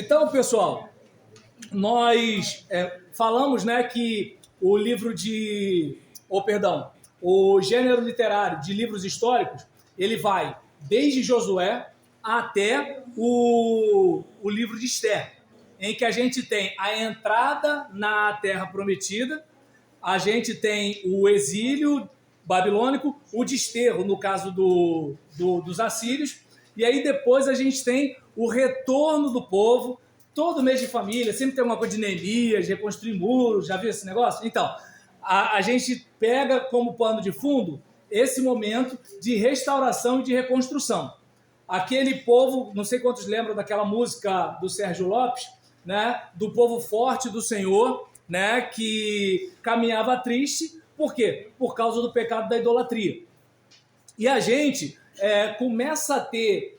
Então, pessoal, nós falamos, né, que o livro o gênero literário de livros históricos, ele vai desde Josué até o livro de Esther, em que a gente tem a entrada na Terra Prometida, a gente tem o exílio babilônico, o desterro, no caso dos assírios, e aí depois a gente tem o retorno do povo, todo mês de família, sempre tem uma coisa de Neemias, reconstruir muros, já viu esse negócio? Então, a gente pega como pano de fundo esse momento de restauração e de reconstrução. Aquele povo, não sei quantos lembram daquela música do Sérgio Lopes, né, do povo forte do Senhor, né, que caminhava triste. Por quê? Por causa do pecado da idolatria. E a gente começa a ter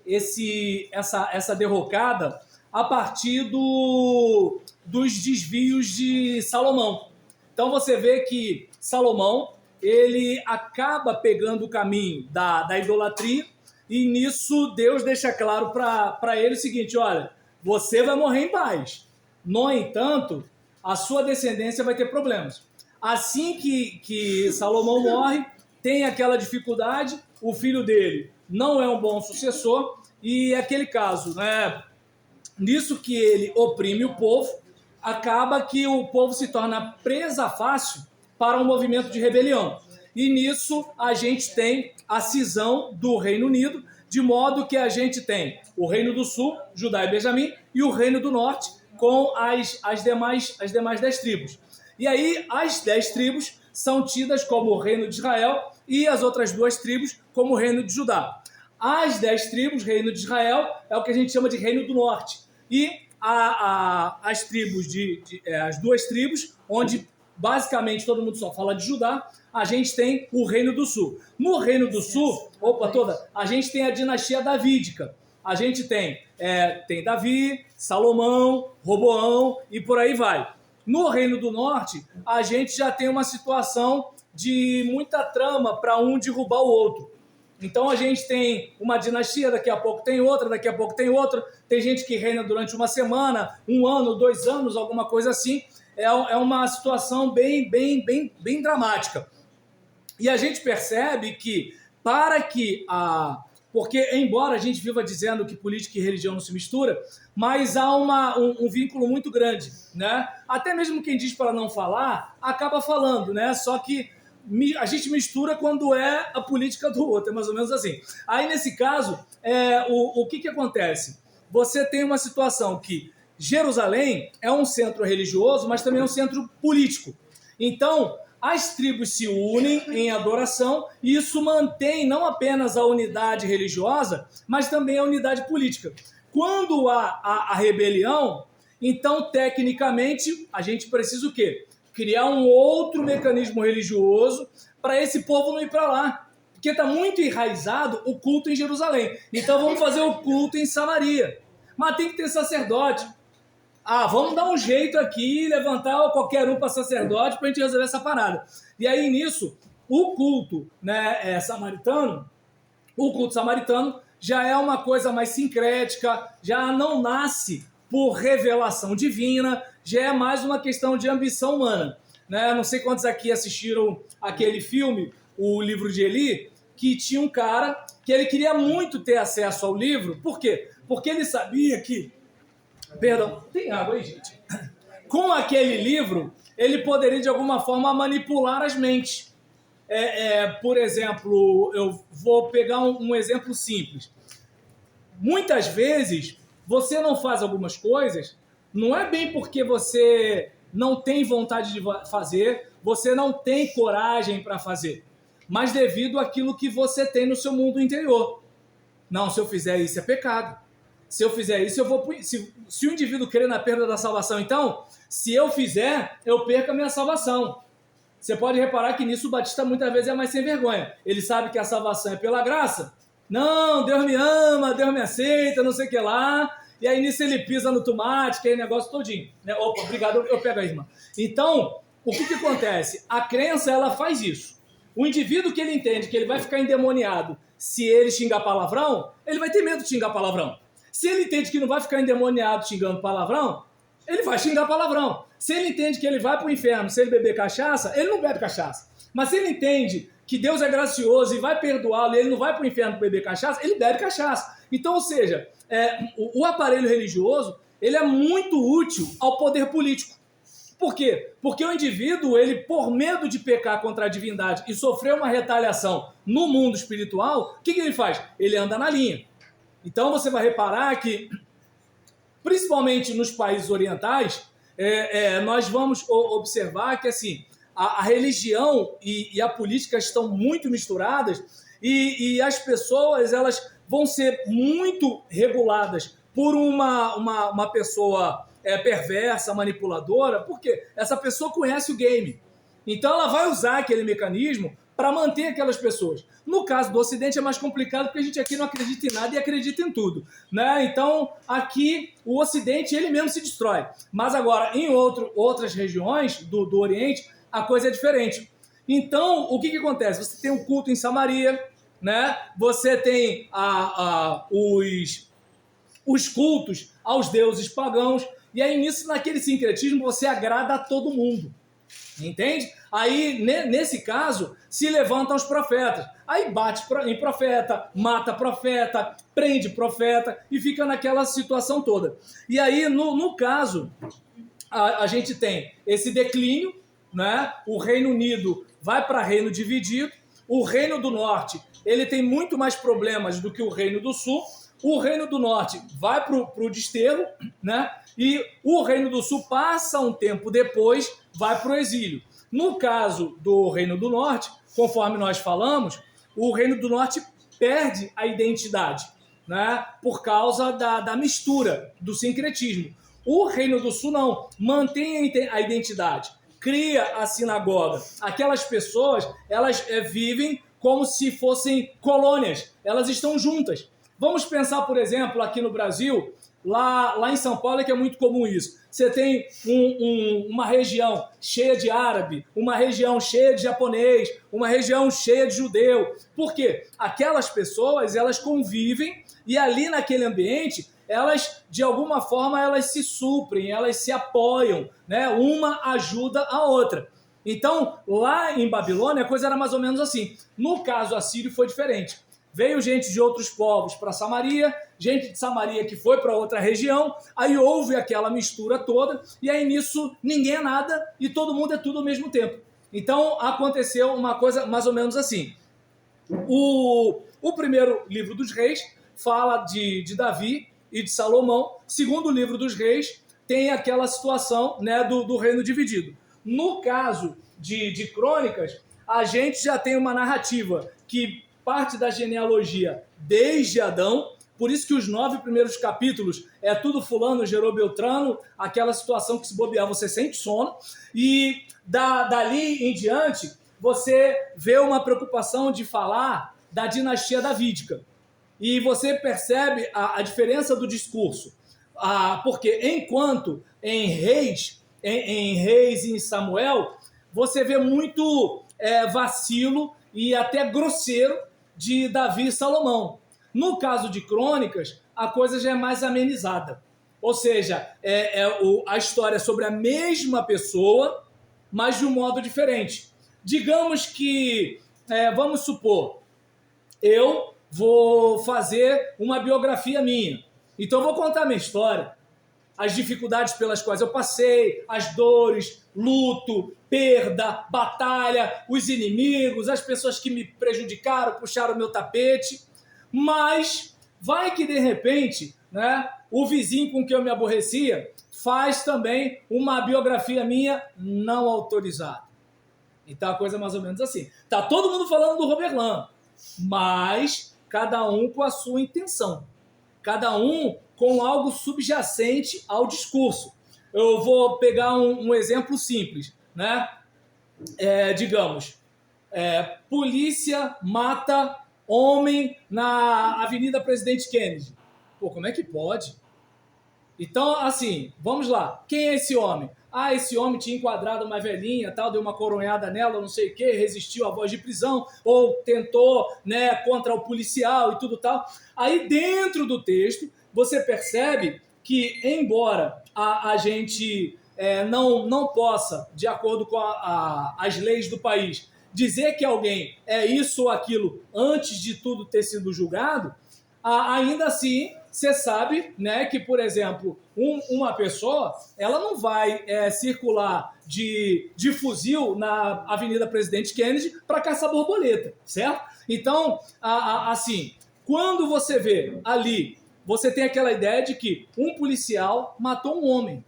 essa derrocada a partir dos desvios de Salomão. Então você vê que Salomão, ele acaba pegando o caminho da idolatria, e nisso Deus deixa claro para ele o seguinte: olha, você vai morrer em paz. No entanto, a sua descendência vai ter problemas. Assim que Salomão morre, tem aquela dificuldade, o filho dele não é um bom sucessor, e aquele caso, né, nisso que ele oprime o povo, acaba que o povo se torna presa fácil para um movimento de rebelião. E nisso a gente tem a cisão do Reino Unido, de modo que a gente tem o Reino do Sul, Judá e Benjamim, e o Reino do Norte, com as demais 10 tribos. E aí as 10 tribos são tidas como o Reino de Israel e as outras 2 tribos como o Reino de Judá. As 10 tribos, Reino de Israel, é o que a gente chama de Reino do Norte. E as tribos as 2 tribos, onde basicamente todo mundo só fala de Judá, a gente tem o Reino do Sul. No Reino do Sul, a gente tem a dinastia davídica. A gente tem Davi, Salomão, Roboão e por aí vai. No Reino do Norte, a gente já tem uma situação de muita trama para um derrubar o outro. Então a gente tem uma dinastia, daqui a pouco tem outra, daqui a pouco tem outra. Tem gente que reina durante uma semana, 1 ano, 2 anos, alguma coisa assim. É uma situação bem dramática. E a gente percebe que, porque, embora a gente viva dizendo que política e religião não se mistura, mas há um vínculo muito grande, né? Até mesmo quem diz para não falar, acaba falando, né? Só que a gente mistura quando é a política do outro, é mais ou menos assim. Aí, nesse caso, o que acontece? Você tem uma situação que Jerusalém é um centro religioso, mas também é um centro político. Então, as tribos se unem em adoração e isso mantém não apenas a unidade religiosa, mas também a unidade política. Quando há a rebelião, então, tecnicamente, a gente precisa o quê? Criar um outro mecanismo religioso para esse povo não ir para lá. Porque está muito enraizado o culto em Jerusalém. Então, vamos fazer o culto em Samaria. Mas tem que ter sacerdote. Vamos dar um jeito aqui, levantar qualquer um para sacerdote para a gente resolver essa parada. E aí, nisso, o culto samaritano já é uma coisa mais sincrética, já não nasce por revelação divina, já é mais uma questão de ambição humana. Né? Não sei quantos aqui assistiram aquele filme, O Livro de Eli, que tinha um cara que ele queria muito ter acesso ao livro. Por quê? Porque ele sabia que... Perdão, tem água aí, gente? Com aquele livro, ele poderia, de alguma forma, manipular as mentes. Por exemplo, eu vou pegar um exemplo simples. Muitas vezes, você não faz algumas coisas, não é bem porque você não tem vontade de fazer, você não tem coragem para fazer, mas devido àquilo que você tem no seu mundo interior. Não, se eu fizer isso é pecado. Se eu fizer isso, eu vou... Se o indivíduo querer na perda da salvação, então, se eu fizer, eu perco a minha salvação. Você pode reparar que nisso o batista muitas vezes é mais sem vergonha. Ele sabe que a salvação é pela graça. Não, Deus me ama, Deus me aceita, não sei o que lá. E aí nisso ele pisa no tomate, que é negócio todinho. Né? Opa, obrigado, eu pego a irmã. Então, o que acontece? A crença, ela faz isso. O indivíduo que ele entende que ele vai ficar endemoniado se ele xingar palavrão, ele vai ter medo de xingar palavrão. Se ele entende que não vai ficar endemoniado xingando palavrão, ele vai xingar palavrão. Se ele entende que ele vai para o inferno se ele beber cachaça, ele não bebe cachaça. Mas se ele entende que Deus é gracioso e vai perdoá-lo e ele não vai para o inferno para beber cachaça, ele bebe cachaça. Então, ou seja, o aparelho religioso ele é muito útil ao poder político. Por quê? Porque o indivíduo, ele, por medo de pecar contra a divindade e sofrer uma retaliação no mundo espiritual, o que ele faz? Ele anda na linha. Então você vai reparar que, principalmente nos países orientais, nós vamos observar que assim, a religião e a política estão muito misturadas e as pessoas elas vão ser muito reguladas por uma pessoa perversa, manipuladora, porque essa pessoa conhece o game. Então ela vai usar aquele mecanismo para manter aquelas pessoas. No caso do Ocidente é mais complicado porque a gente aqui não acredita em nada e acredita em tudo, né? Então aqui o Ocidente ele mesmo se destrói. Mas agora em outras regiões do Oriente a coisa é diferente. Então o que acontece? Você tem um culto em Samaria, né? Você tem os cultos aos deuses pagãos e aí nisso naquele sincretismo você agrada a todo mundo. Entende? Aí, nesse caso, se levantam os profetas. Aí bate em profeta, mata profeta, prende profeta e fica naquela situação toda. E aí, no caso, a gente tem esse declínio, né? O Reino Unido vai para reino dividido. O Reino do Norte, ele tem muito mais problemas do que o Reino do Sul. O Reino do Norte vai para o desterro, né? E o Reino do Sul passa um tempo depois, vai para o exílio. No caso do Reino do Norte, conforme nós falamos, o Reino do Norte perde a identidade, né? Por causa da mistura, do sincretismo. O Reino do Sul não, mantém a identidade, cria a sinagoga. Aquelas pessoas, elas vivem como se fossem colônias, elas estão juntas. Vamos pensar, por exemplo, aqui no Brasil, lá em São Paulo é que é muito comum isso. Você tem uma região cheia de árabe, uma região cheia de japonês, uma região cheia de judeu. Por quê? Aquelas pessoas, elas convivem e ali naquele ambiente, elas, de alguma forma, elas se suprem, elas se apoiam, né? Uma ajuda a outra. Então, lá em Babilônia, a coisa era mais ou menos assim. No caso assírio foi diferente. Veio gente de outros povos para Samaria, gente de Samaria que foi para outra região, aí houve aquela mistura toda, e aí nisso ninguém é nada e todo mundo é tudo ao mesmo tempo. Então aconteceu uma coisa mais ou menos assim. O primeiro livro dos reis fala de Davi e de Salomão. Segundo livro dos reis tem aquela situação, né, do reino dividido. No caso de Crônicas, a gente já tem uma narrativa que parte da genealogia desde Adão, por isso que os 9 primeiros capítulos é tudo fulano, gerou Beltrano, aquela situação que se bobear você sente sono, e dali em diante você vê uma preocupação de falar da dinastia davídica, e você percebe a diferença do discurso, porque enquanto em Reis e em Samuel, você vê muito vacilo e até grosseiro de Davi e Salomão. No caso de Crônicas, a coisa já é mais amenizada. Ou seja, a história é sobre a mesma pessoa, mas de um modo diferente. Digamos que, vamos supor, eu vou fazer uma biografia minha. Então eu vou contar a minha história, as dificuldades pelas quais eu passei, as dores, luto, perda, batalha, os inimigos, as pessoas que me prejudicaram, puxaram o meu tapete, mas vai que de repente, né, o vizinho com quem eu me aborrecia faz também uma biografia minha não autorizada. Então a coisa é mais ou menos assim. Tá todo mundo falando do Roberlan, mas cada um com a sua intenção. Cada um com algo subjacente ao discurso. Eu vou pegar um exemplo simples, né? Digamos, polícia mata homem na Avenida Presidente Kennedy. Pô, como é que pode? Então, assim, vamos lá. Quem é esse homem? Ah, esse homem tinha enquadrado uma velhinha, tal, deu uma coronhada nela, não sei o quê, resistiu à voz de prisão, ou tentou, né, contra o policial e tudo tal. Aí, dentro do texto, você percebe que, embora a gente não possa, de acordo com as leis do país, dizer que alguém é isso ou aquilo antes de tudo ter sido julgado, ainda assim, você sabe, né, que, por exemplo, uma pessoa, ela não vai circular de fuzil na Avenida Presidente Kennedy para caçar borboleta, certo? Então, assim, quando você vê ali, você tem aquela ideia de que um policial matou um homem.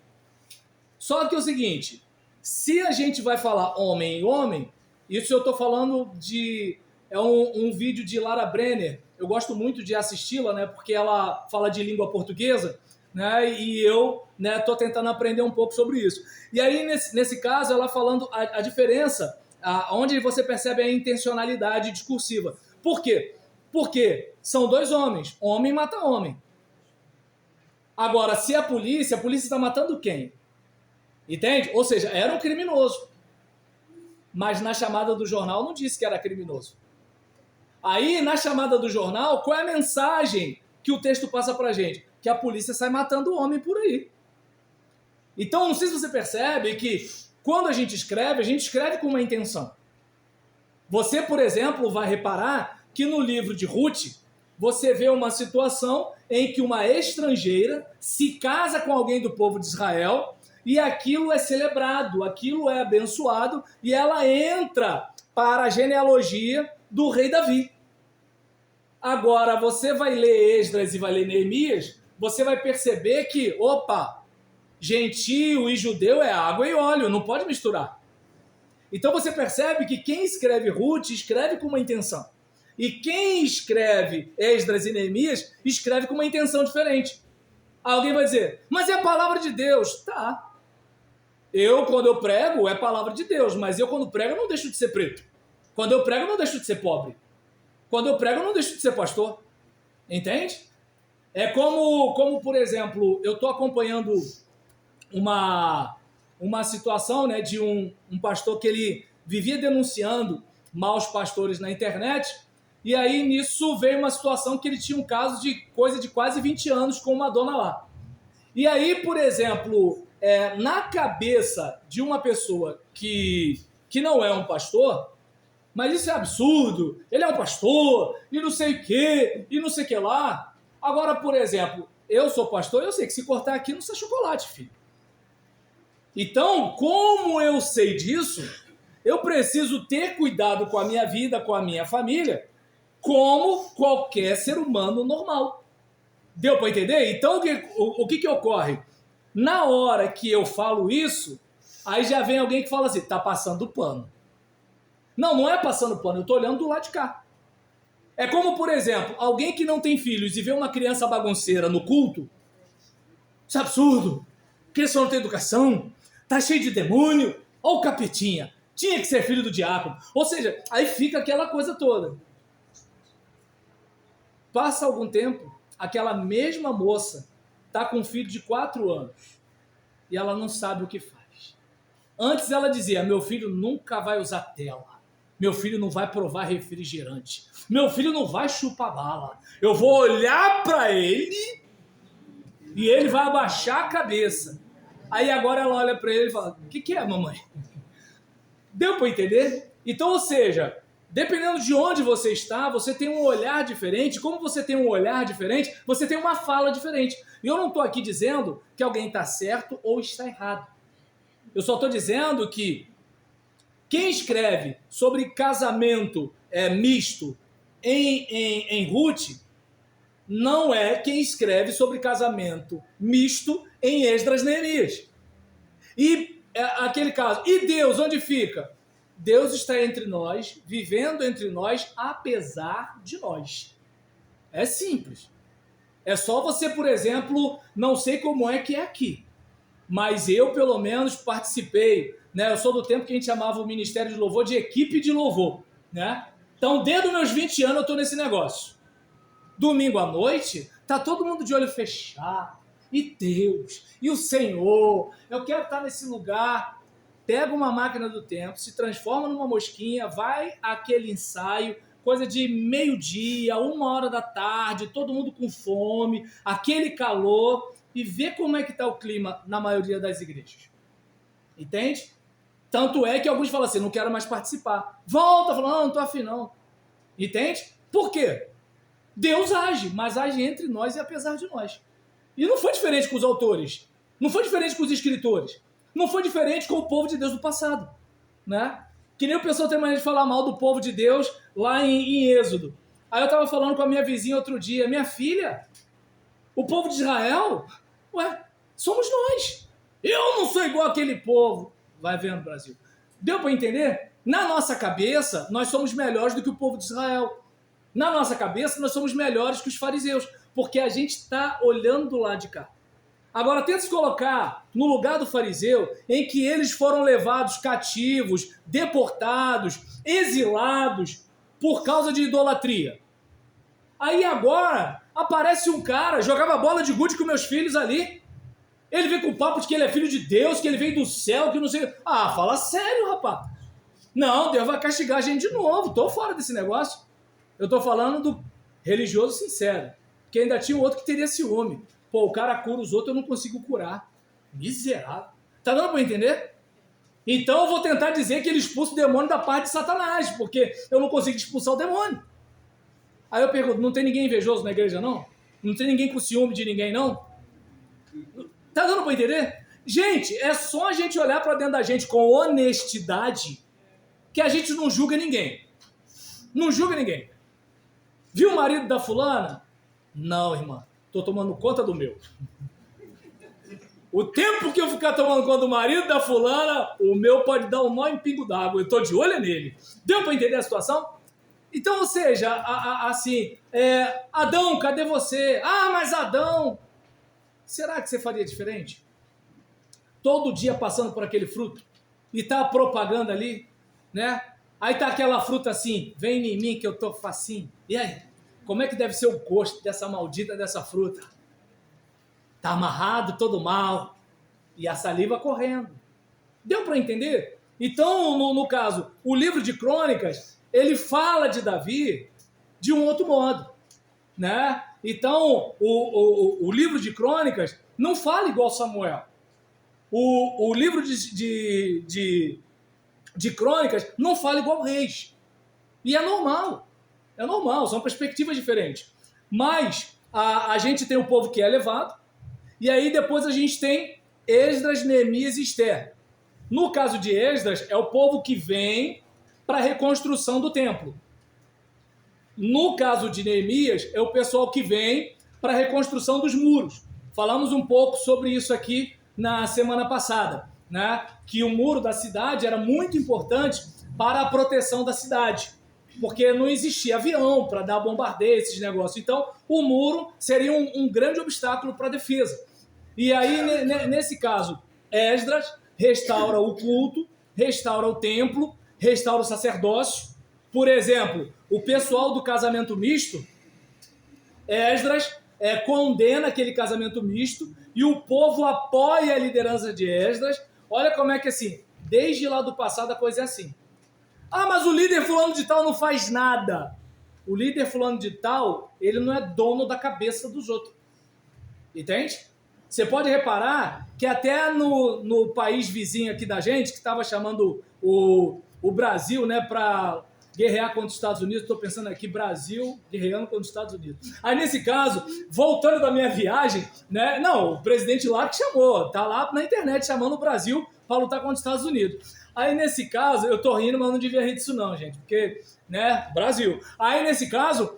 Só que é o seguinte, se a gente vai falar homem em homem, isso eu estou falando de... É um vídeo de Lara Brenner. Eu gosto muito de assisti-la, né? Porque ela fala de língua portuguesa, né? E eu estou tentando aprender um pouco sobre isso. E aí, nesse caso, ela falando a diferença, onde você percebe a intencionalidade discursiva. Por quê? Porque são dois homens. Homem mata homem. Agora, se a polícia está matando quem? Entende? Ou seja, era um criminoso. Mas na chamada do jornal não disse que era criminoso. Aí, na chamada do jornal, qual é a mensagem que o texto passa pra gente? Que a polícia sai matando o homem por aí. Então, não sei se você percebe que quando a gente escreve com uma intenção. Você, por exemplo, vai reparar que no livro de Ruth, você vê uma situação em que uma estrangeira se casa com alguém do povo de Israel e aquilo é celebrado, aquilo é abençoado e ela entra para a genealogia do rei Davi. Agora, você vai ler Esdras e vai ler Neemias, você vai perceber que, opa, gentio e judeu é água e óleo, não pode misturar. Então você percebe que quem escreve Ruth escreve com uma intenção. E quem escreve Esdras e Neemias escreve com uma intenção diferente. Alguém vai dizer, mas é a palavra de Deus. Tá. Quando eu prego, é a palavra de Deus, mas eu, quando prego, não deixo de ser preto. Quando eu prego, eu não deixo de ser pobre. Quando eu prego, eu não deixo de ser pastor. Entende? É como por exemplo, eu estou acompanhando uma situação, né, de um pastor que ele vivia denunciando maus pastores na internet, e aí nisso veio uma situação que ele tinha um caso de coisa de quase 20 anos com uma dona lá. E aí, por exemplo, na cabeça de uma pessoa que não é um pastor, mas isso é absurdo, ele é um pastor, e não sei o quê, e não sei o que lá. Agora, por exemplo, eu sou pastor, eu sei que se cortar aqui não sai chocolate, filho. Então, como eu sei disso, eu preciso ter cuidado com a minha vida, com a minha família, como qualquer ser humano normal. Deu para entender? Então, o que ocorre? Na hora que eu falo isso, aí já vem alguém que fala assim, tá passando pano. Não é passando pano, eu tô olhando do lado de cá. É como, por exemplo, alguém que não tem filhos e vê uma criança bagunceira no culto. Isso é absurdo. Criança não tem educação, tá cheio de demônio, ó o capetinha. Tinha que ser filho do diácono. Ou seja, aí fica aquela coisa toda. Passa algum tempo, aquela mesma moça tá com um filho de 4 anos e ela não sabe o que faz. Antes ela dizia, meu filho nunca vai usar tela. Meu filho não vai provar refrigerante. Meu filho não vai chupar bala. Eu vou olhar para ele e ele vai abaixar a cabeça. Aí agora ela olha para ele e fala, o que é, mamãe? Deu para entender? Então, ou seja, dependendo de onde você está, você tem um olhar diferente. Como você tem um olhar diferente, você tem uma fala diferente. E eu não estou aqui dizendo que alguém está certo ou está errado. Eu só estou dizendo que quem escreve sobre casamento misto em Ruth não é quem escreve sobre casamento misto em Esdras e Neemias. E aquele caso, e Deus, onde fica? Deus está entre nós, vivendo entre nós, apesar de nós. É simples. É só você, por exemplo, não sei como é que é aqui, mas eu, pelo menos, participei, né? Eu sou do tempo que a gente chamava o Ministério de Louvor de equipe de louvor, né? Então, desde os meus 20 anos, eu estou nesse negócio. Domingo à noite, tá todo mundo de olho fechado, e Deus, e o Senhor, eu quero estar nesse lugar. Pega uma máquina do tempo, se transforma numa mosquinha, vai àquele ensaio, coisa de meio-dia, 1h da tarde, todo mundo com fome, aquele calor, e vê como é que está o clima na maioria das igrejas. Entende? Tanto é que alguns falam assim, não quero mais participar. Volta, falando, não estou afim não. Entende? Por quê? Deus age, mas age entre nós e apesar de nós. E não foi diferente com os autores, não foi diferente com os escritores, não foi diferente com o povo de Deus do passado, né? Que nem o pessoal tem maneira de falar mal do povo de Deus lá em Êxodo. Aí eu estava falando com a minha vizinha outro dia, minha filha, o povo de Israel, somos nós. Eu não sou igual aquele povo. Vai vendo, Brasil. Deu para entender? Na nossa cabeça, nós somos melhores do que o povo de Israel. Na nossa cabeça, nós somos melhores que os fariseus, porque a gente está olhando do lado de cá. Agora, tenta se colocar no lugar do fariseu, em que eles foram levados cativos, deportados, exilados, por causa de idolatria. Aí agora, aparece um cara, jogava bola de gude com meus filhos ali, ele vem com o papo de que ele é filho de Deus, que ele veio do céu, que não sei... Ah, fala sério, rapaz. Não, Deus vai castigar a gente de novo, tô fora desse negócio. Eu tô falando do religioso sincero, que ainda tinha um outro que teria ciúme. Pô, o cara cura os outros, eu não consigo curar. Miserável. Tá dando pra entender? Então eu vou tentar dizer que ele expulsa o demônio da parte de Satanás, porque eu não consigo expulsar o demônio. Aí eu pergunto, não tem ninguém invejoso na igreja, não? Não tem ninguém com ciúme de ninguém, não? Tá dando pra entender? Gente, é só a gente olhar pra dentro da gente com honestidade que a gente não julga ninguém. Não julga ninguém. Viu o marido da fulana? Não, irmã. Tô tomando conta do meu. O tempo que eu ficar tomando conta do marido da fulana, o meu pode dar um nó em pingo d'água. Eu tô de olho nele. Deu pra entender a situação? Então, ou seja, assim, Adão, cadê você? Ah, mas Adão... Será que você faria diferente? Todo dia passando por aquele fruto e tá a propaganda ali, né? Aí tá aquela fruta assim, vem em mim que eu tô facinho. E aí? Como é que deve ser o gosto dessa maldita dessa fruta? Tá amarrado, todo mal. E a saliva correndo. Deu para entender? Então, no caso, o livro de Crônicas, ele fala de Davi de um outro modo, né? Então, o livro de Crônicas não fala igual Samuel. O livro de Crônicas não fala igual Reis. E é normal. É normal, são perspectivas diferentes. Mas a gente tem o povo que é levado, e aí depois a gente tem Esdras, Neemias e Esther. No caso de Esdras, é o povo que vem para a reconstrução do templo. No caso de Neemias, é o pessoal que vem para a reconstrução dos muros. Falamos um pouco sobre isso aqui na semana passada, né? Que o muro da cidade era muito importante para a proteção da cidade, porque não existia avião para dar bombardeio, esses negócios. Então, o muro seria um grande obstáculo para a defesa. E aí, nesse caso, Esdras restaura o culto, restaura o templo, restaura o sacerdócio. Por exemplo, o pessoal do casamento misto, Esdras condena aquele casamento misto e o povo apoia a liderança de Esdras. Olha como é que assim, desde lá do passado a coisa é assim. Ah, mas o líder fulano de tal não faz nada. O líder fulano de tal, ele não é dono da cabeça dos outros. Entende? Você pode reparar que até no país vizinho aqui da gente, que estava chamando o Brasil, né, para guerrear contra os Estados Unidos, estou pensando aqui, Brasil guerreando contra os Estados Unidos. Aí, nesse caso, voltando da minha viagem, né, não, o presidente lá que chamou, tá lá na internet chamando o Brasil para lutar contra os Estados Unidos. Aí, nesse caso, eu tô rindo, mas não devia rir disso não, gente, porque, né, Brasil. Aí, nesse caso,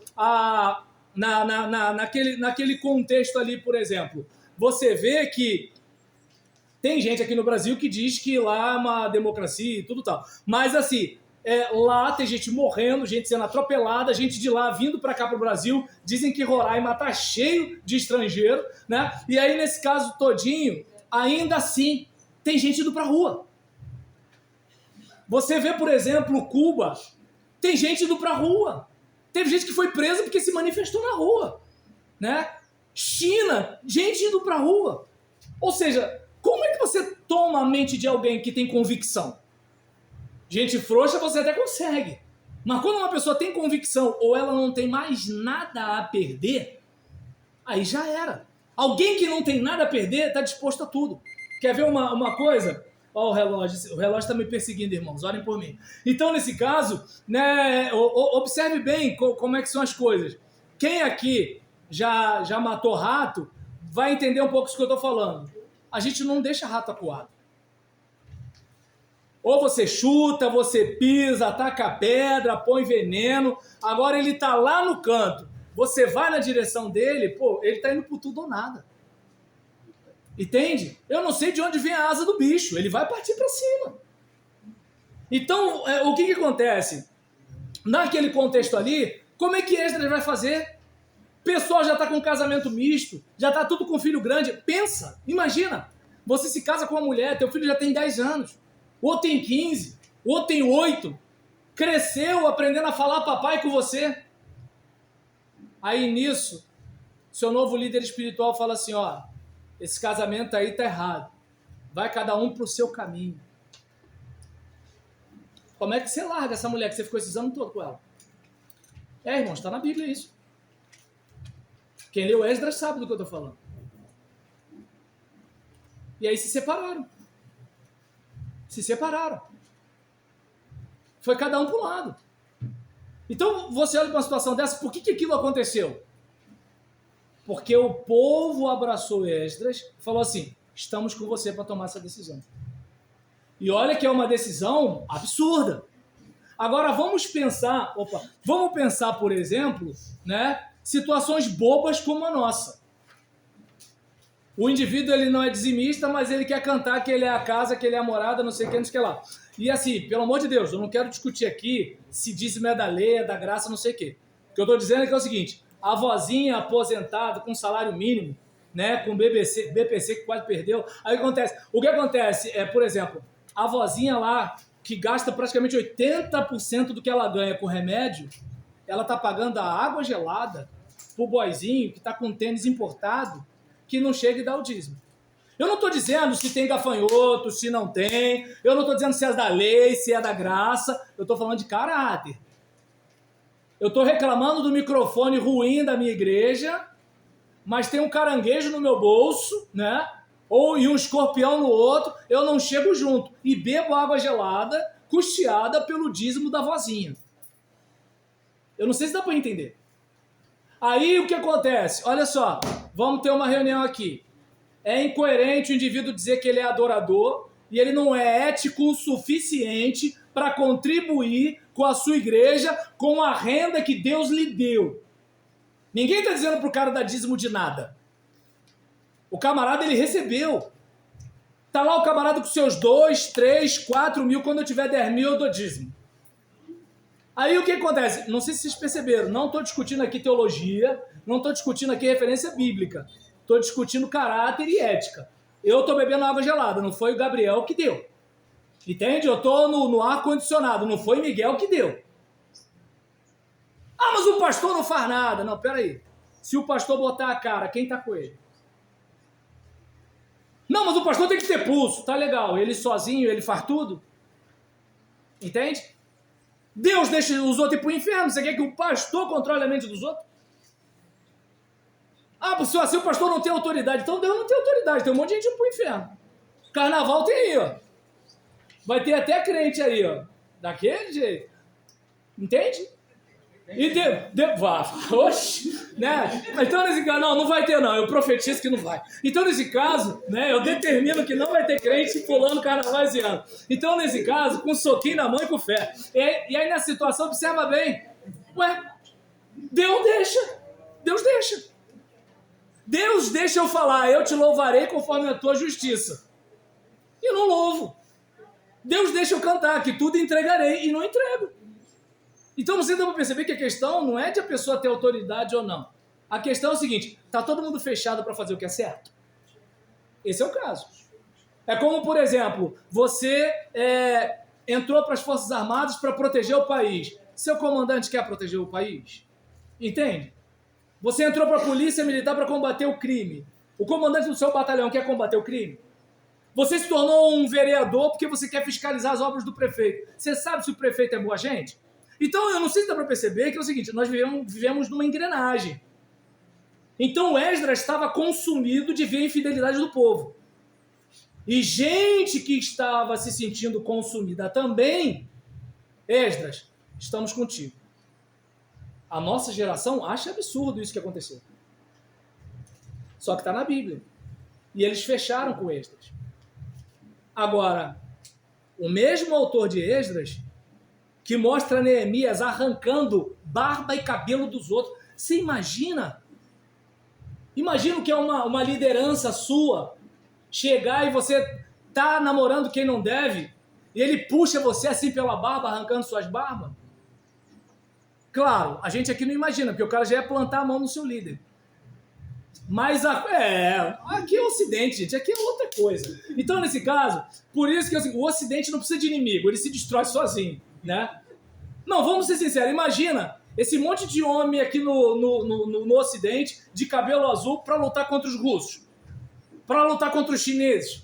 naquele contexto ali, por exemplo, você vê que tem gente aqui no Brasil que diz que lá é uma democracia e tudo tal. Mas, assim, lá tem gente morrendo, gente sendo atropelada, gente de lá vindo para cá para o Brasil. Dizem que Roraima tá cheio de estrangeiro, né? E aí, nesse caso todinho, ainda assim, tem gente indo pra rua. Você vê, por exemplo, Cuba, tem gente indo pra rua. Teve gente que foi presa porque se manifestou na rua, né? China, gente indo para a rua. Ou seja, como é que você toma a mente de alguém que tem convicção? Gente frouxa você até consegue. Mas quando uma pessoa tem convicção ou ela não tem mais nada a perder, aí já era. Alguém que não tem nada a perder está disposto a tudo. Quer ver uma coisa? Ó, o relógio está me perseguindo, irmãos, orem por mim. Então, nesse caso, né, observe bem como é que são as coisas. Quem aqui já matou rato, vai entender um pouco isso que eu estou falando. A gente não deixa rato acuado. Ou você chuta, você pisa, ataca pedra, põe veneno. Agora ele está lá no canto. Você vai na direção dele, pô, ele está indo por tudo ou nada. Entende? Eu não sei de onde vem a asa do bicho. Ele vai partir para cima. Então, o que acontece? Naquele contexto ali, como é que Esdras vai fazer? O pessoal já está com um casamento misto, já está tudo com filho grande. Pensa, imagina, você se casa com uma mulher, teu filho já tem 10 anos, ou tem 15, ou tem 8, cresceu aprendendo a falar papai com você. Aí nisso, seu novo líder espiritual fala assim, ó, esse casamento aí tá errado, vai cada um pro seu caminho. Como é que você larga essa mulher que você ficou esses anos todos com ela? Irmãos, está na Bíblia isso. Quem leu Esdras sabe do que eu estou falando. E aí se separaram. Se separaram. Foi cada um para um lado. Então, você olha para uma situação dessa, por que aquilo aconteceu? Porque o povo abraçou Esdras e falou assim, estamos com você para tomar essa decisão. E olha que é uma decisão absurda. Agora vamos pensar, por exemplo, né, situações bobas como a nossa. O indivíduo ele não é dizimista, mas ele quer cantar que ele é a casa, que ele é a morada, não sei o que, não sei o que lá. E assim, pelo amor de Deus, eu não quero discutir aqui se dízimo é da lei, é da graça, não sei o que. O que eu estou dizendo é que é o seguinte, a vozinha aposentada com salário mínimo, né, com BPC que quase perdeu, aí o que acontece é, por exemplo, a vozinha lá, que gasta praticamente 80% do que ela ganha com remédio, ela está pagando a água gelada pro boizinho que está com tênis importado, que não chega e dá o dízimo. Eu não estou dizendo se tem gafanhoto, se não tem, eu não estou dizendo se é da lei, se é da graça, eu estou falando de caráter. Eu estou reclamando do microfone ruim da minha igreja, mas tem um caranguejo no meu bolso, né? E um escorpião no outro, eu não chego junto e bebo água gelada, custeada pelo dízimo da vozinha. Eu não sei se dá para entender. Aí o que acontece? Olha só, vamos ter uma reunião aqui. É incoerente o indivíduo dizer que ele é adorador e ele não é ético o suficiente para contribuir com a sua igreja com a renda que Deus lhe deu. Ninguém está dizendo para o cara dar dízimo de nada. O camarada, ele recebeu. Tá lá o camarada com seus 2, 3, 4 mil, quando eu tiver 10 mil eu dou dízimo. Aí o que acontece? Não sei se vocês perceberam, não estou discutindo aqui teologia, não estou discutindo aqui referência bíblica, estou discutindo caráter e ética. Eu estou bebendo água gelada, não foi o Gabriel que deu. Entende? Eu estou no ar-condicionado, não foi Miguel que deu. Ah, mas o pastor não faz nada. Não, peraí. Se o pastor botar a cara, quem está com ele? Não, mas o pastor tem que ter pulso. Tá legal, ele sozinho, ele faz tudo. Entende? Deus deixa os outros ir para o inferno. Você quer que o pastor controle a mente dos outros? Ah, se assim o pastor não tem autoridade. Então Deus não tem autoridade. Tem um monte de gente indo para o inferno. Carnaval tem aí, ó. Vai ter até crente aí, ó. Daquele jeito. Entende? E oxe, né? Então nesse caso, não vai ter não, eu profetizo que não vai. Então nesse caso, né, eu determino que não vai ter crente pulando carnavaliano. Então nesse caso, com um soquinho na mão e com fé. E aí nessa situação, observa bem. Ué, Deus deixa. Deus deixa eu falar, eu te louvarei conforme a tua justiça. E eu não louvo. Deus deixa eu cantar, que tudo entregarei e não entrego. Então você dá para perceber que a questão não é de a pessoa ter autoridade ou não. A questão é o seguinte, está todo mundo fechado para fazer o que é certo? Esse é o caso. É como, por exemplo, você entrou para as Forças Armadas para proteger o país. Seu comandante quer proteger o país? Entende? Você entrou para a polícia militar para combater o crime. O comandante do seu batalhão quer combater o crime. Você se tornou um vereador porque você quer fiscalizar as obras do prefeito. Você sabe se o prefeito é boa gente? Então, eu não sei se dá para perceber que é o seguinte, nós vivemos numa engrenagem. Então, Esdras estava consumido de ver a infidelidade do povo. E gente que estava se sentindo consumida também, Esdras, estamos contigo. A nossa geração acha absurdo isso que aconteceu. Só que está na Bíblia. E eles fecharam com Esdras. Agora, o mesmo autor de Esdras, que mostra Neemias arrancando barba e cabelo dos outros. Você imagina? Imagina o que é uma liderança sua chegar e você tá namorando quem não deve e ele puxa você assim pela barba, arrancando suas barbas. Claro, a gente aqui não imagina, porque o cara já ia plantar a mão no seu líder. Mas aqui é o Ocidente, gente, aqui é outra coisa. Então, nesse caso, por isso que assim, o Ocidente não precisa de inimigo, ele se destrói sozinho, né? Não, vamos ser sinceros, imagina esse monte de homem aqui no Ocidente, de cabelo azul, para lutar contra os russos, para lutar contra os chineses,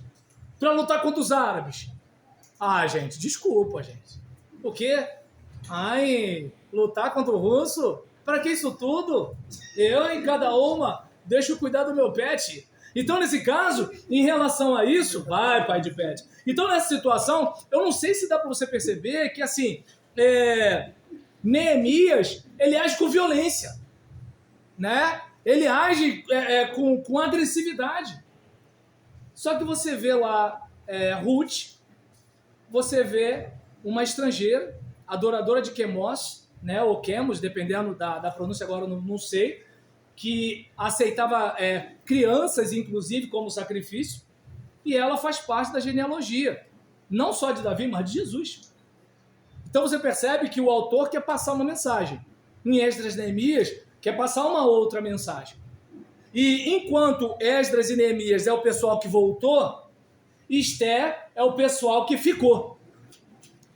para lutar contra os árabes. Ah, gente, desculpa, gente. O quê? Ai, lutar contra o russo? Para que isso tudo? Eu, em cada uma, deixo cuidar do meu pet. Então, nesse caso, em relação a isso, vai, pai de pet. Então, nessa situação, eu não sei se dá para você perceber que, assim, Neemias, ele age com violência, né? Ele age com agressividade. Só que você vê lá Ruth, você vê uma estrangeira, adoradora de Quemos, né, ou Quemos, dependendo da pronúncia, agora eu não sei, que aceitava crianças, inclusive, como sacrifício, e ela faz parte da genealogia, não só de Davi, mas de Jesus. Então você percebe que o autor quer passar uma mensagem. Em Esdras e Neemias, quer passar uma outra mensagem. E enquanto Esdras e Neemias é o pessoal que voltou, Esther é o pessoal que ficou.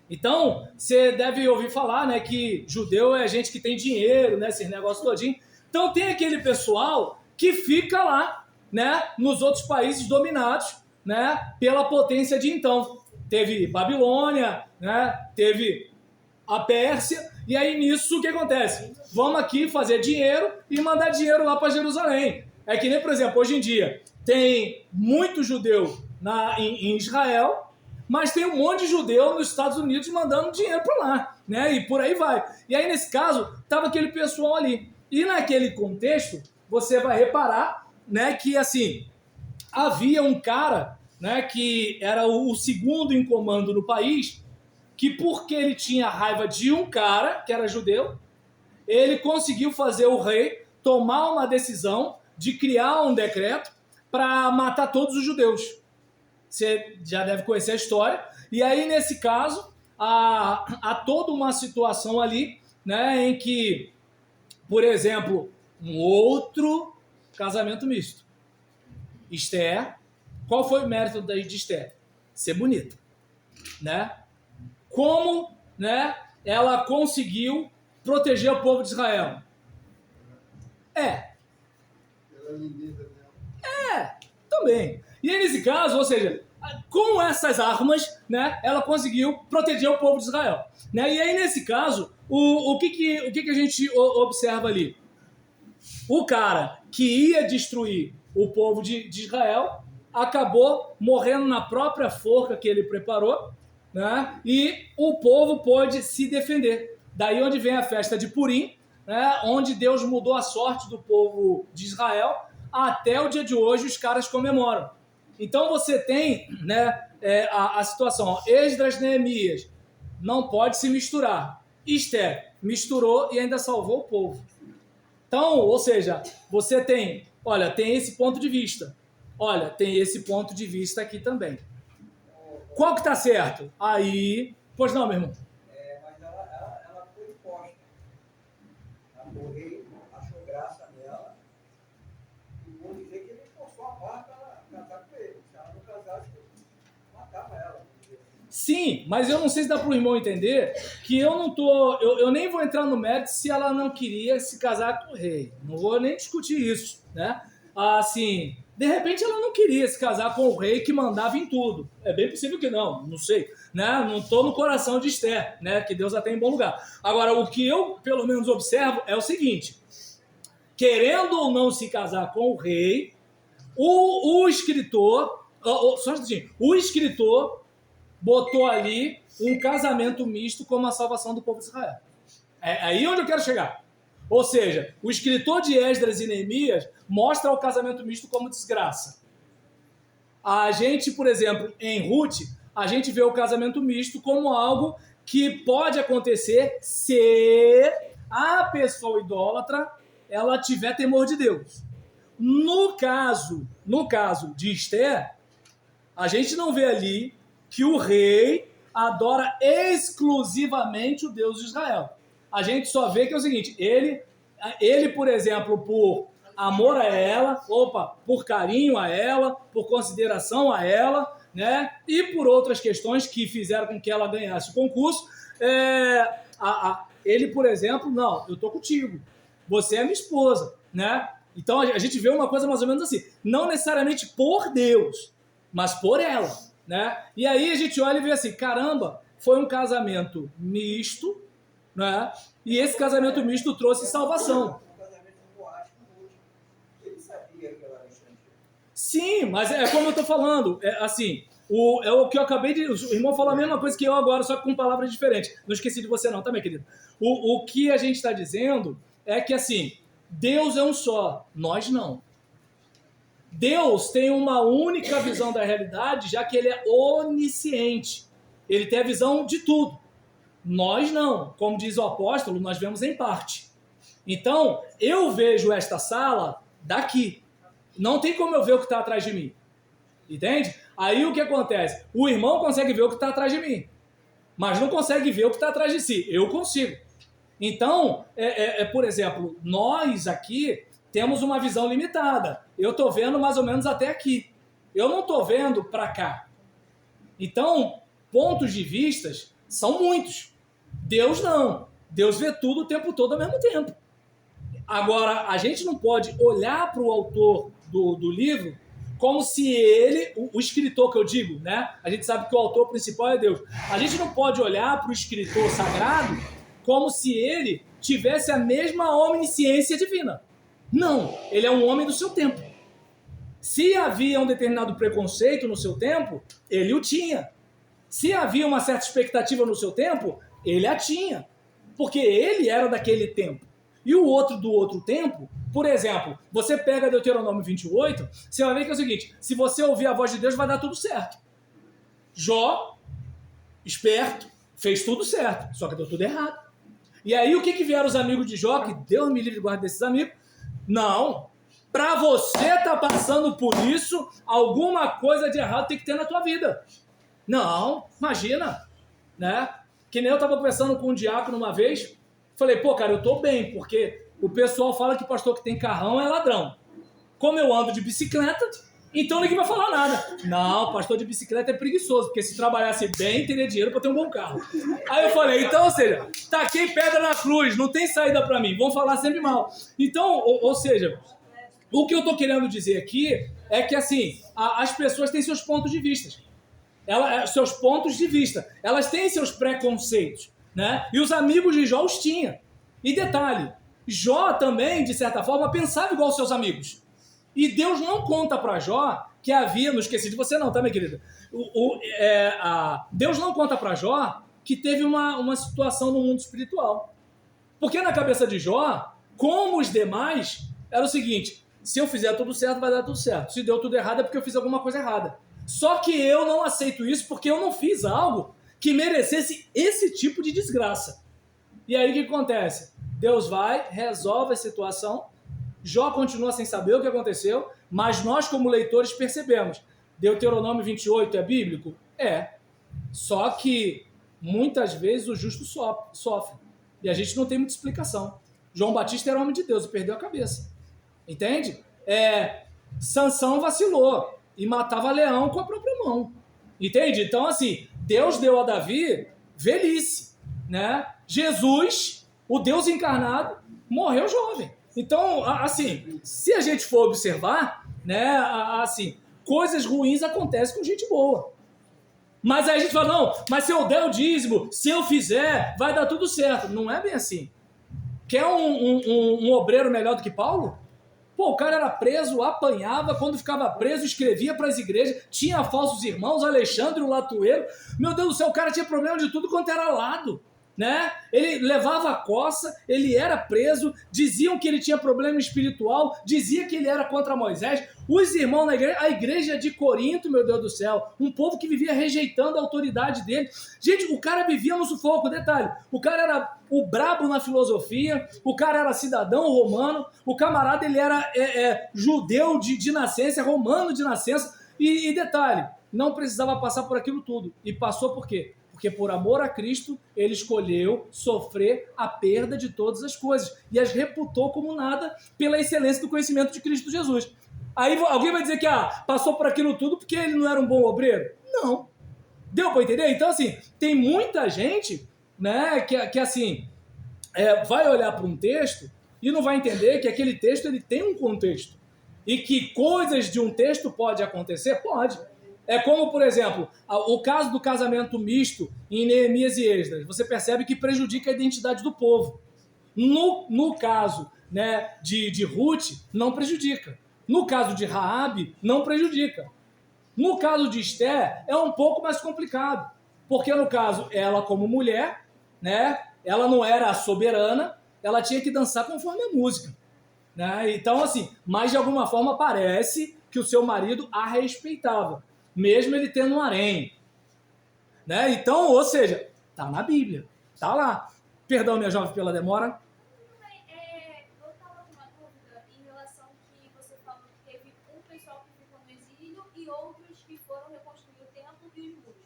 Então, você deve ouvir falar, né, que judeu é gente que tem dinheiro, né, esses negócios todinho. Então tem aquele pessoal que fica lá, né, nos outros países dominados, né, pela potência de então. Teve Babilônia, né, teve a Pérsia, e aí nisso o que acontece? Vamos aqui fazer dinheiro e mandar dinheiro lá para Jerusalém. É que nem, por exemplo, hoje em dia tem muito judeu em Israel, mas tem um monte de judeu nos Estados Unidos mandando dinheiro para lá, né? E por aí vai. E aí, nesse caso, estava aquele pessoal ali. E naquele contexto, você vai reparar, né, que assim, havia um cara, né, que era o segundo em comando no país, que porque ele tinha raiva de um cara, que era judeu, ele conseguiu fazer o rei tomar uma decisão de criar um decreto para matar todos os judeus. Você já deve conhecer a história. E aí, nesse caso, há toda uma situação ali, né, em que, por exemplo, um outro casamento misto. Esther, qual foi o mérito de Esther? Ser bonita, né? Como, né, ela conseguiu proteger o povo de Israel? Também. E aí, nesse caso, ou seja, com essas armas, né, ela conseguiu proteger o povo de Israel. Né? E aí, nesse caso, o que a gente observa ali? O cara que ia destruir o povo de Israel acabou morrendo na própria forca que ele preparou, né? E o povo pôde se defender. Daí onde vem a festa de Purim, né? Onde Deus mudou a sorte do povo de Israel, até o dia de hoje os caras comemoram. Então você tem, né, a situação, ó, Esdras, Neemias, não pode se misturar. Esther misturou e ainda salvou o povo. Então, ou seja, você tem, olha, tem esse ponto de vista. Olha, tem esse ponto de vista aqui também. Qual que está certo? Aí, pois não, meu irmão? Mas ela foi imposta. O rei achou graça nela e vou dizer que ele forçou a barra para casar com ele. Se ela não casasse, matava ela. Sim, mas eu não sei se dá para o irmão entender que eu não tô... Eu nem vou entrar no mérito se ela não queria se casar com o rei. Não vou nem discutir isso, né? Assim, de repente ela não queria se casar com o rei que mandava em tudo. É bem possível que não sei, né? Não estou no coração de Esther, né? Que Deus a tem em bom lugar. Agora, o que eu, pelo menos, observo é o seguinte: querendo ou não se casar com o rei, o escritor, só um instantinho, o escritor botou ali um casamento misto como a salvação do povo de Israel. É aí onde eu quero chegar. Ou seja, o escritor de Esdras e Neemias mostra o casamento misto como desgraça. A gente, por exemplo, em Ruth, a gente vê o casamento misto como algo que pode acontecer se a pessoa idólatra ela tiver temor de Deus. No caso de Esther, a gente não vê ali que o rei adora exclusivamente o Deus de Israel. A gente só vê que é o seguinte: ele, por exemplo, por amor a ela, por carinho a ela, por consideração a ela, né? E por outras questões que fizeram com que ela ganhasse o concurso, ele, por exemplo, não, eu tô contigo, você é minha esposa, né? Então a gente vê uma coisa mais ou menos assim, não necessariamente por Deus, mas por ela, né? E aí a gente olha e vê assim, caramba, foi um casamento misto, né? E esse casamento misto trouxe salvação. Sim, mas é como eu estou falando, assim, o que eu acabei de... O irmão falou a mesma coisa que eu agora, só que com palavras diferentes. Não esqueci de você não, tá, meu querido? O que a gente está dizendo é que, assim, Deus é um só, nós não. Deus tem uma única visão da realidade, já que ele é onisciente. Ele tem a visão de tudo. Nós não. Como diz o apóstolo, nós vemos em parte. Então, eu vejo esta sala daqui. Não tem como eu ver o que está atrás de mim. Entende? Aí o que acontece? O irmão consegue ver o que está atrás de mim, mas não consegue ver o que está atrás de si. Eu consigo. Então, por exemplo, nós aqui temos uma visão limitada. Eu estou vendo mais ou menos até aqui. Eu não estou vendo para cá. Então, pontos de vistas são muitos. Deus não. Deus vê tudo o tempo todo ao mesmo tempo. Agora, a gente não pode olhar para o autor do livro como se ele, o escritor que eu digo, né? A gente sabe que o autor principal é Deus. A gente não pode olhar para o escritor sagrado como se ele tivesse a mesma onisciência divina. Não, ele é um homem do seu tempo. Se havia um determinado preconceito no seu tempo, ele o tinha. Se havia uma certa expectativa no seu tempo, ele a tinha. Porque ele era daquele tempo. E o outro do outro tempo, por exemplo, você pega Deuteronômio 28, você vai ver que é o seguinte: se você ouvir a voz de Deus, vai dar tudo certo. Jó, esperto, fez tudo certo, só que deu tudo errado. E aí o que vieram os amigos de Jó, que Deus me livre e guarde desses amigos? Não, para você estar passando por isso, alguma coisa de errado tem que ter na tua vida. Não, imagina, né? Que nem eu estava conversando com um diácono uma vez, falei, pô, cara, eu tô bem, porque o pessoal fala que pastor que tem carrão é ladrão. Como eu ando de bicicleta, então ninguém vai falar nada. Não, pastor de bicicleta é preguiçoso, porque se trabalhasse bem, teria dinheiro para ter um bom carro. Aí eu falei, então, ou seja, taquei pedra na cruz, não tem saída para mim, vão falar sempre mal. Então, ou seja, o que eu tô querendo dizer aqui é que, assim, as pessoas têm seus pontos de vista. Seus pontos de vista. Elas têm seus preconceitos, né? E os amigos de Jó os tinham. E detalhe, Jó também, de certa forma, pensava igual aos seus amigos. E Deus não conta para Jó que havia... Não esqueci de você não, tá, minha querida? Deus não conta para Jó que teve uma situação no mundo espiritual. Porque na cabeça de Jó, como os demais, era o seguinte: se eu fizer tudo certo, vai dar tudo certo. Se deu tudo errado, é porque eu fiz alguma coisa errada. Só que eu não aceito isso porque eu não fiz algo que merecesse esse tipo de desgraça. E aí o que acontece? Deus vai, resolve a situação, Jó continua sem saber o que aconteceu, mas nós como leitores percebemos. Deuteronômio 28 é bíblico? É. Só que muitas vezes o justo sofre. E a gente não tem muita explicação. João Batista era homem de Deus e perdeu a cabeça. Entende? Sansão vacilou e matava leão com a própria mão. Entende? Então, assim, Deus deu a Davi velhice, né? Jesus, o Deus encarnado, morreu jovem. Então, assim, se a gente for observar, né, assim, coisas ruins acontecem com gente boa. Mas aí a gente fala, não, mas se eu der o dízimo, se eu fizer, vai dar tudo certo. Não é bem assim. Quer um obreiro melhor do que Paulo? Pô, o cara era preso, apanhava, quando ficava preso, escrevia para as igrejas, tinha falsos irmãos, Alexandre, o latoeiro. Meu Deus do céu, o cara tinha problema de tudo quanto era lado, né? Ele levava a coça, ele era preso, diziam que ele tinha problema espiritual, dizia que ele era contra Moisés. Os irmãos na igreja, a igreja de Corinto, meu Deus do céu, um povo que vivia rejeitando a autoridade dele. Gente, o cara vivia no sufoco, detalhe, o cara era o brabo na filosofia, o cara era cidadão romano, o camarada ele era judeu de nascença, romano de nascença, e detalhe, não precisava passar por aquilo tudo. E passou por quê? Porque por amor a Cristo, ele escolheu sofrer a perda de todas as coisas e as reputou como nada pela excelência do conhecimento de Cristo Jesus. Aí alguém vai dizer que passou por aquilo tudo porque ele não era um bom obreiro? Não. Deu para entender? Então, assim, tem muita gente, né, que assim, vai olhar para um texto e não vai entender que aquele texto ele tem um contexto. E que coisas de um texto pode acontecer? Pode. É como, por exemplo, o caso do casamento misto em Neemias e Esdras. Você percebe que prejudica a identidade do povo. No caso, né, de Ruth, não prejudica. No caso de Raabe, não prejudica. No caso de Esther, é um pouco mais complicado. Porque, no caso, ela como mulher, né, ela não era a soberana, ela tinha que dançar conforme a música. Né? Então, assim, mas de alguma forma parece que o seu marido a respeitava, mesmo ele tendo um harém. Né? Então, ou seja, tá na Bíblia, tá lá. Perdão, minha jovem, pela demora. Eu estava com uma dúvida em relação que você falou que teve um pessoal que ficou no exílio e outros que foram reconstruir o templo e os muros.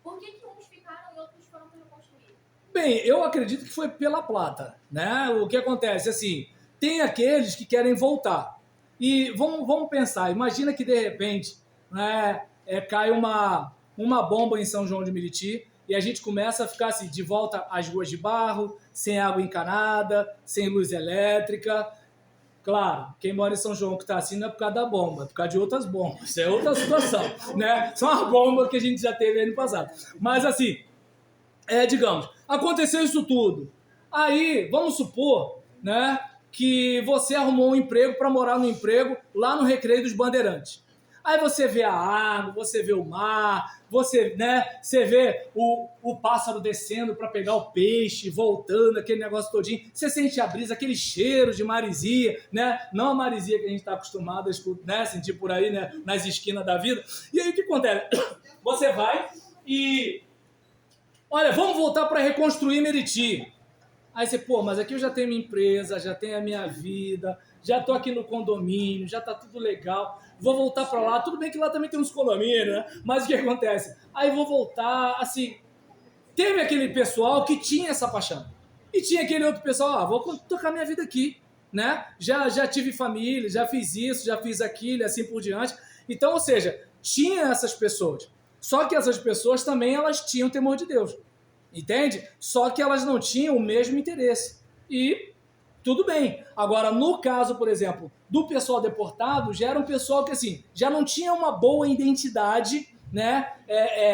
Por que uns ficaram e outros foram reconstruídos? Bem, eu acredito que foi pela plata. Né? O que acontece, assim, tem aqueles que querem voltar. E vamos pensar, imagina que de repente, né, cai uma bomba em São João de Meriti e a gente começa a ficar assim, de volta às ruas de barro, sem água encanada, sem luz elétrica. Claro, quem mora em São João que está assim não é por causa da bomba, é por causa de outras bombas. Isso é outra situação, né? São as bombas que a gente já teve ano passado. Mas assim, digamos, aconteceu isso tudo. Aí, vamos supor, né, que você arrumou um emprego para morar no emprego lá no Recreio dos Bandeirantes. Aí você vê a água, você vê o mar, você vê o pássaro descendo para pegar o peixe, voltando, aquele negócio todinho. Você sente a brisa, aquele cheiro de maresia, né? Não a maresia que a gente está acostumado a escutar, né? Sentir por aí, né? Nas esquinas da vida. E aí o que acontece? Você vai e... Olha, vamos voltar para reconstruir Meriti. Aí você, mas aqui eu já tenho minha empresa, já tenho a minha vida, já tô aqui no condomínio, já tá tudo legal, vou voltar para lá, tudo bem que lá também tem uns condomínios, né? Mas o que acontece? Aí vou voltar, assim, teve aquele pessoal que tinha essa paixão, e tinha aquele outro pessoal, vou tocar minha vida aqui, né? Já tive família, já fiz isso, já fiz aquilo, assim por diante. Então, ou seja, tinha essas pessoas, só que essas pessoas também, elas tinham temor de Deus. Entende? Só que elas não tinham o mesmo interesse. E tudo bem. Agora, no caso, por exemplo, do pessoal deportado, já era um pessoal que, assim, já não tinha uma boa identidade, né,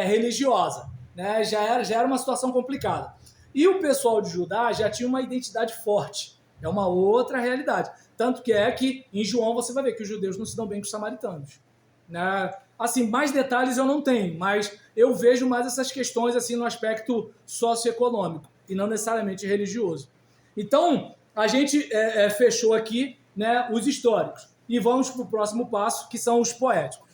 religiosa. Né? Já era uma situação complicada. E o pessoal de Judá já tinha uma identidade forte. É uma outra realidade. Tanto que em João você vai ver que os judeus não se dão bem com os samaritanos. Né? Assim, mais detalhes eu não tenho, mas eu vejo mais essas questões assim no aspecto socioeconômico e não necessariamente religioso. Então, a gente fechou aqui, né, os históricos e vamos para o próximo passo, que são os poéticos.